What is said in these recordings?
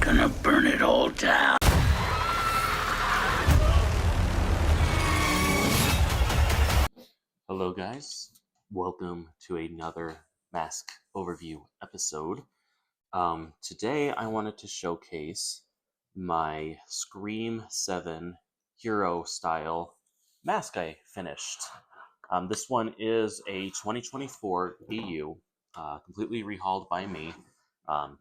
Gonna burn it all down. Hello guys, welcome to another mask overview episode. Today I wanted to showcase my Scream 7 hero style mask I finished. This one is a 2024 EU, completely rehauled by me.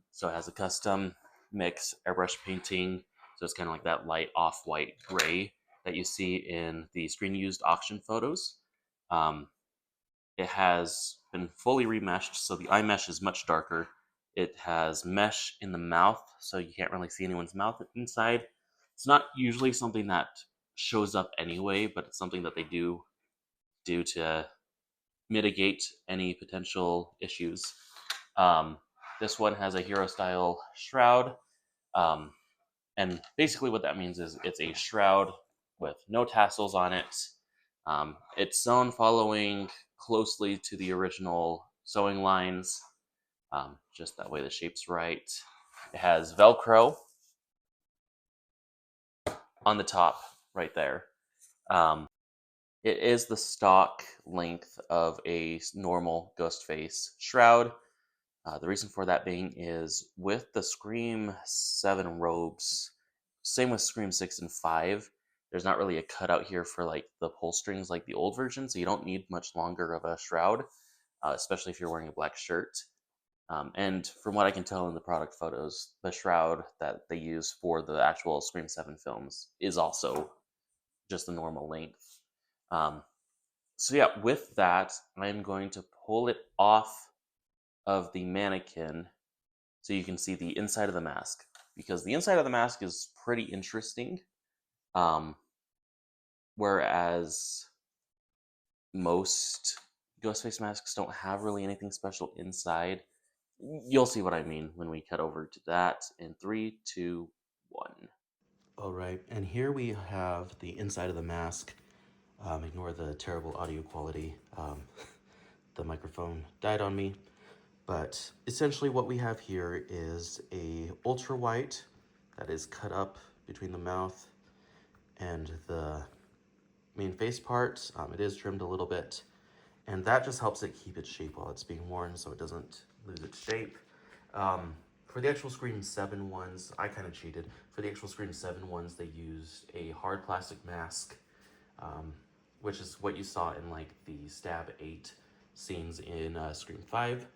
So it has a custom mix airbrush painting, so it's kind of like that light off-white gray that you see in the screen used auction photos. It has been fully remeshed, so the eye mesh is much darker. It has mesh in the mouth, so you can't really see anyone's mouth inside. It's not usually something that shows up anyway, but it's something that they do to mitigate any potential issues. This one has a hero style shroud, and basically what that means is it's a shroud with no tassels on it. It's sewn following closely to the original sewing lines, just that way the shape's right. It has Velcro on the top right there. It is the stock length of a normal Ghostface shroud. The reason for that being is with the Scream 7 robes, same with Scream 6 and 5, there's not really a cutout here for like the pull strings like the old version, so you don't need much longer of a shroud, especially if you're wearing a black shirt. And from what I can tell in the product photos, the shroud that they use for the actual Scream 7 films is also just the normal length. So yeah, with that, I'm going to pull it off of the mannequin so you can see the inside of the mask, because the inside of the mask is pretty interesting. Whereas most Ghostface masks don't have really anything special inside. You'll see what I mean when we cut over to that in 3, 2, 1. All right, and here we have the inside of the mask. Ignore the terrible audio quality. The microphone died on me. But essentially what we have here is a ultra white that is cut up between the mouth and the main face part. It is trimmed a little bit, and that just helps it keep its shape while it's being worn so it doesn't lose its shape. For the actual Scream 7 ones, I kind of cheated. For the actual Scream 7 ones, they used a hard plastic mask, which is what you saw in like the Stab 8 scenes in Scream 5.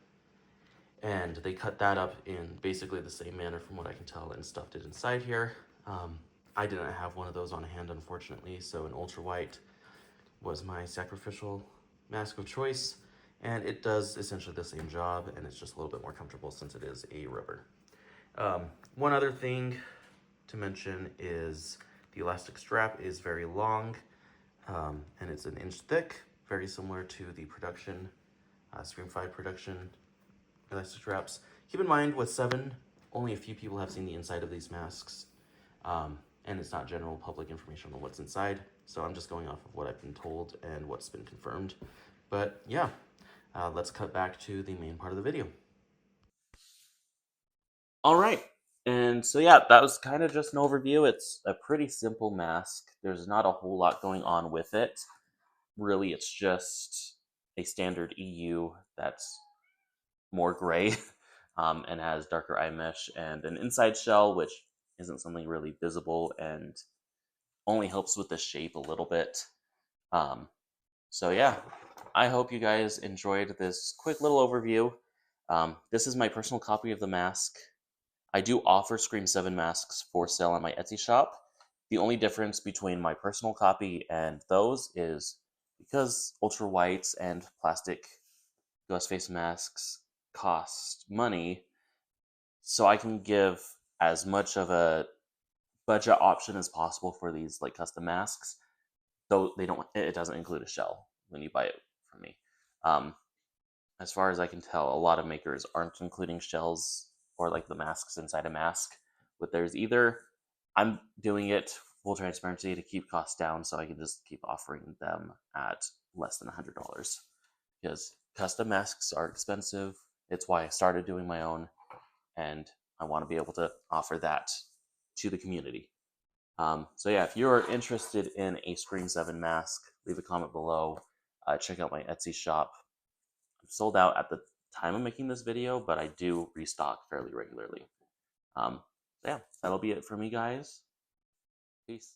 And they cut that up in basically the same manner from what I can tell and stuffed it inside here. I didn't have one of those on hand, unfortunately, so an ultra white was my sacrificial mask of choice, and it does essentially the same job, and it's just a little bit more comfortable since it is a rubber. One other thing to mention is the elastic strap is very long, and it's 1 inch thick, very similar to the production, Scream 5 production elastic straps. Keep in mind, with 7, only a few people have seen the inside of these masks, and it's not general public information on what's inside, so I'm just going off of what I've been told and what's been confirmed. But yeah, let's cut back to the main part of the video. All right, and so yeah, that was kind of just an overview. It's a pretty simple mask. There's not a whole lot going on with it. Really, it's just a standard EU that's more gray and has darker eye mesh and an inside shell, which isn't something really visible and only helps with the shape a little bit. So yeah, I hope you guys enjoyed this quick little overview. This is my personal copy of the mask. I do offer Scream 7 masks for sale on my Etsy shop. The only difference between my personal copy and those is because ultra whites and plastic Ghostface masks cost money, so I can give as much of a budget option as possible for these like custom masks, though it doesn't include a shell when you buy it from me. As far as I can tell, a lot of makers aren't including shells or like the masks inside a mask with theirs either. I'm doing it full transparency to keep costs down, so I can just keep offering them at less than $100, because custom masks are expensive. It's why I started doing my own, and I want to be able to offer that to the community. So yeah, if you're interested in a Spring 7 mask, leave a comment below. Check out my Etsy shop. I'm sold out at the time of making this video, but I do restock fairly regularly. Yeah, that'll be it for me, guys. Peace.